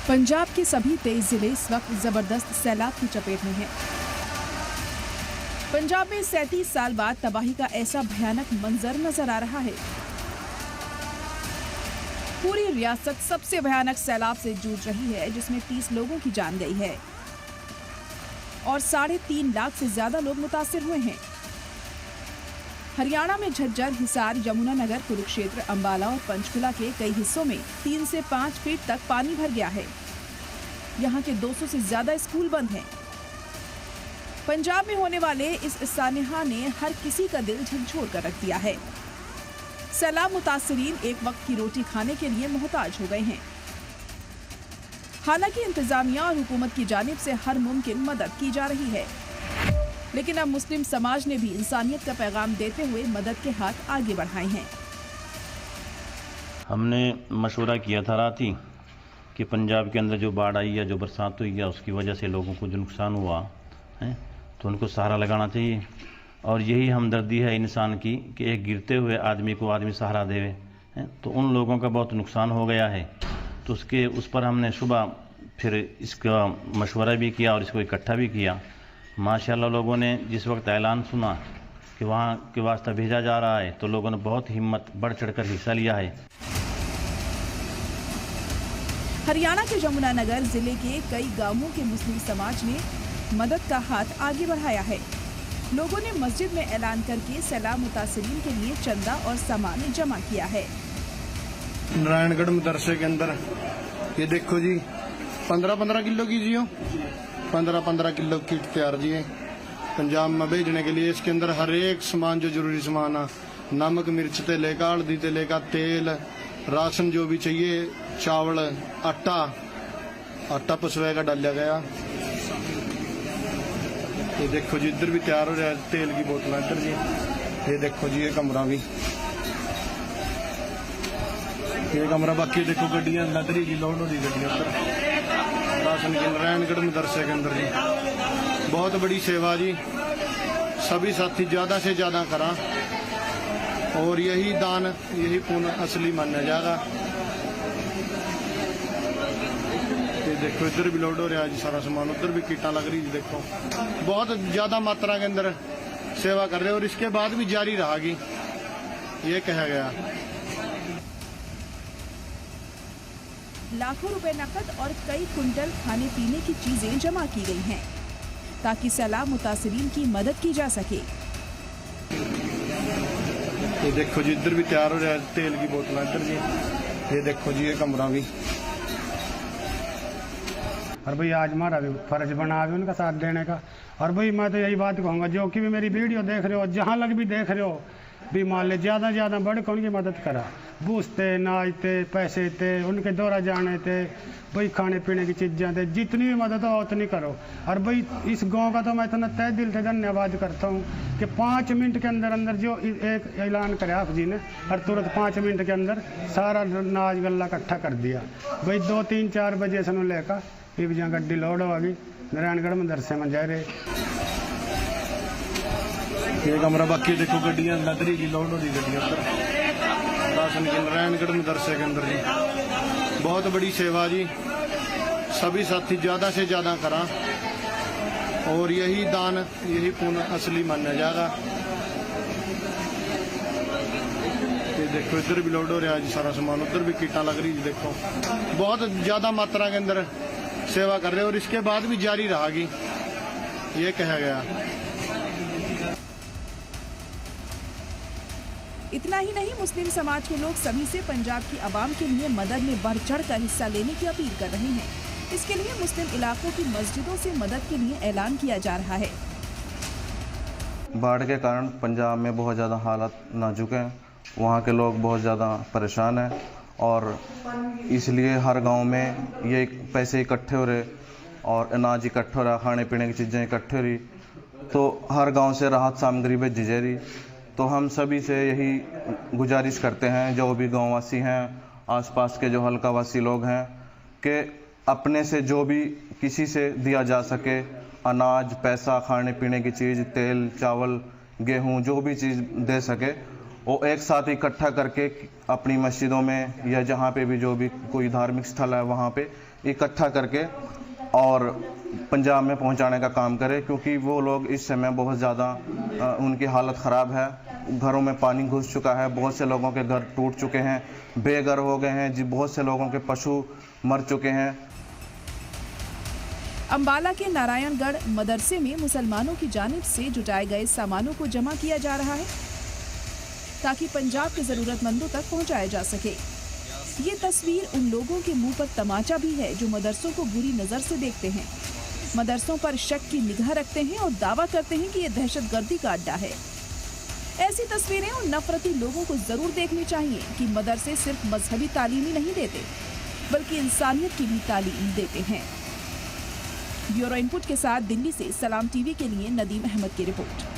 पंजाब के सभी 23 जिले इस वक्त जबरदस्त सैलाब की चपेट में हैं। पंजाब में 37 साल बाद तबाही का ऐसा भयानक मंजर नजर आ रहा है। पूरी रियासत सबसे भयानक सैलाब से जूझ रही है, जिसमें 30 लोगों की जान गई है और 3.5 लाख से ज्यादा लोग मुतासिर हुए हैं। हरियाणा में झज्जर, हिसार, यमुनानगर, कुरुक्षेत्र, अंबाला और पंचकुला के कई हिस्सों में 3 से 5 फीट तक पानी भर गया है। यहाँ के 200 से ज्यादा स्कूल बंद हैं। पंजाब में होने वाले इस सानिहा ने हर किसी का दिल झकझोर कर रख दिया है। सैलाब मुतासिरीन एक वक्त की रोटी खाने के लिए मोहताज हो गए हैं। हालांकि इंतजामिया और हुकूमत की जानिब से हर मुमकिन मदद की जा रही है, लेकिन अब मुस्लिम समाज ने भी इंसानियत का पैगाम देते हुए मदद के हाथ आगे बढ़ाए हैं। हमने मशवरा किया था रात ही कि पंजाब के अंदर जो बाढ़ आई है, जो बरसात हुई है, उसकी वजह से लोगों को जो नुकसान हुआ है तो उनको सहारा लगाना चाहिए। और यही हमदर्दी है इंसान की कि एक गिरते हुए आदमी को आदमी सहारा देवे है। तो उन लोगों का बहुत नुकसान हो गया है, तो उस पर हमने सुबह फिर इसका मशवरा भी किया और इसको इकट्ठा भी किया। माशाल्लाह लोगों ने जिस वक्त ऐलान सुना कि वहाँ के वास्ता भेजा जा रहा है, तो लोगों ने बहुत हिम्मत बढ़ चढ़कर हिस्सा लिया है। हरियाणा के यमुनानगर जिले के कई गांवों के मुस्लिम समाज ने मदद का हाथ आगे बढ़ाया है। लोगों ने मस्जिद में ऐलान करके सैलाब मुतासिरीन के लिए चंदा और सामान जमा किया है। नारायणगढ़ मदरसे के अंदर ये देखो जी 15-15 किलो की जी 15-15 किलो किट तैयार जी है पंजाब में भेजने के लिए। इसके अंदर हर एक सामान जो जरूरी सामान है, नमक मिर्च ते लेकर हल्दी ते लेकर तेल, राशन जो भी चाहिए, चावल, आटा पसवे का डाला गया। ये देखो जी इधर भी तैयार हो रहा है तेल की बोतल इधर जी। ये देखो जी ये कमरा भी, ये कमरा। बाकी देखो गड्डियां लदरी की लोड हो रही गड्डियां उधर राशन के नारायणगढ़ मदरसे के अंदर जी। बहुत बड़ी सेवा जी, सभी साथी ज्यादा से ज्यादा करा और यही दान यही पुण्य असली माना जाएगा। ये देखो इधर भी लोड हो रहा है जी सारा सामान, उधर भी किटा लग रही जी। देखो बहुत ज्यादा मात्रा के अंदर सेवा कर रहे हैं और इसके बाद भी जारी रहेगी, ये कहा गया। लाखों रुपए नकद और कई कुंटल खाने पीने की चीजें जमा की गई हैं, ताकि सैलाब मुतासिरीन की मदद की जा सके। ये देखो जी इधर भी तैयार हो रहा है तेल की बोतल इधर जी। ये देखो जी ये कमरा भी। और भाई आज हमारा भी फर्ज बना है उनका साथ देने का। और भाई मैं तो यही बात कहूँगा, जो कि भी मेरी वीडियो देख रहे हो, जहाँ लग भी देख रहे हो, भी मान ले ज़्यादा से ज़्यादा बढ़ के उनकी मदद करा। बूझते नाचते पैसे थे उनके दौरा जाने थे, भाई खाने पीने की चीज़ें थे, जितनी भी मदद हो उतनी करो। और भाई इस गांव का तो मैं इतना तहे दिल से धन्यवाद करता हूँ कि 5 मिनट के अंदर अंदर जो एक ऐलान करे आप जी ने, और तुरंत 5 मिनट के अंदर सारा नाज गल्ला इकट्ठा कर दिया। भाई 2-3-4 बजे से लेकर ये भी जहाँ गड्डी लोड होगी नारायणगढ़ मदरसे में जा रहे। ये कमरा। बाकी देखो गड्डियां लदरी की लोड हो रही गड्डियां उधर राशन के नारायणगढ़ मदरसे के अंदर जी। बहुत बड़ी सेवा जी, सभी साथी ज्यादा से ज्यादा करा और यही दान यही पुण्य असली माना जाएगा। ये देखो इधर भी लोड हो रहा है जी सारा सामान, उधर भी किटा लग रही जी। देखो बहुत ज्यादा मात्रा के अंदर सेवा कर रहे हैं और इसके बाद भी जारी रहेगी, ये कहा गया। इतना ही नहीं, मुस्लिम समाज के लोग सभी से पंजाब की आवाम के लिए मदद में बढ़ चढ़कर हिस्सा लेने की अपील कर रहे हैं। इसके लिए मुस्लिम इलाकों की मस्जिदों से मदद के लिए ऐलान किया जा रहा है। बाढ़ के कारण पंजाब में बहुत ज़्यादा हालात नाजुक हैं, वहाँ के लोग बहुत ज़्यादा परेशान हैं और इसलिए हर गांव में ये पैसे इकट्ठे हो रहे और अनाज इकट्ठा हो रहा, खाने पीने की चीज़ें इकट्ठे हो रही, तो हर गांव से राहत सामग्री भेजी जा रही। तो हम सभी से यही गुजारिश करते हैं, जो भी गाँववासी हैं, आसपास के जो हल्कावासी लोग हैं, कि अपने से जो भी किसी से दिया जा सके, अनाज, पैसा, खाने पीने की चीज़, तेल, चावल, गेहूं, जो भी चीज़ दे सके, वो एक साथ इकट्ठा करके अपनी मस्जिदों में या जहाँ पे भी जो भी कोई धार्मिक स्थल है वहाँ पे इकट्ठा करके और पंजाब में पहुंचाने का काम करे, क्योंकि वो लोग इस समय बहुत ज़्यादा उनकी हालत ख़राब है। घरों में पानी घुस चुका है, बहुत से लोगों के घर टूट चुके हैं, बेघर हो गए हैं जी, बहुत से लोगों के पशु मर चुके हैं। अंबाला के नारायणगढ़ मदरसे में मुसलमानों की जानिब से जुटाए गए सामानों को जमा किया जा रहा है ताकि पंजाब के जरूरतमंदों तक पहुंचाया जा सके। ये तस्वीर उन लोगों के मुंह पर तमाचा भी है जो मदरसों को बुरी नजर से देखते हैं, मदरसों पर शक की निगाह रखते हैं और दावा करते हैं कि ये दहशतगर्दी का अड्डा है। ऐसी तस्वीरें उन नफरती लोगों को जरूर देखनी चाहिए कि मदरसे सिर्फ मजहबी तालीम ही नहीं देते बल्कि इंसानियत की भी तालीम देते हैं। ब्यूरो इनपुट के साथ दिल्ली से सलाम टीवी के लिए नदीम अहमद की रिपोर्ट।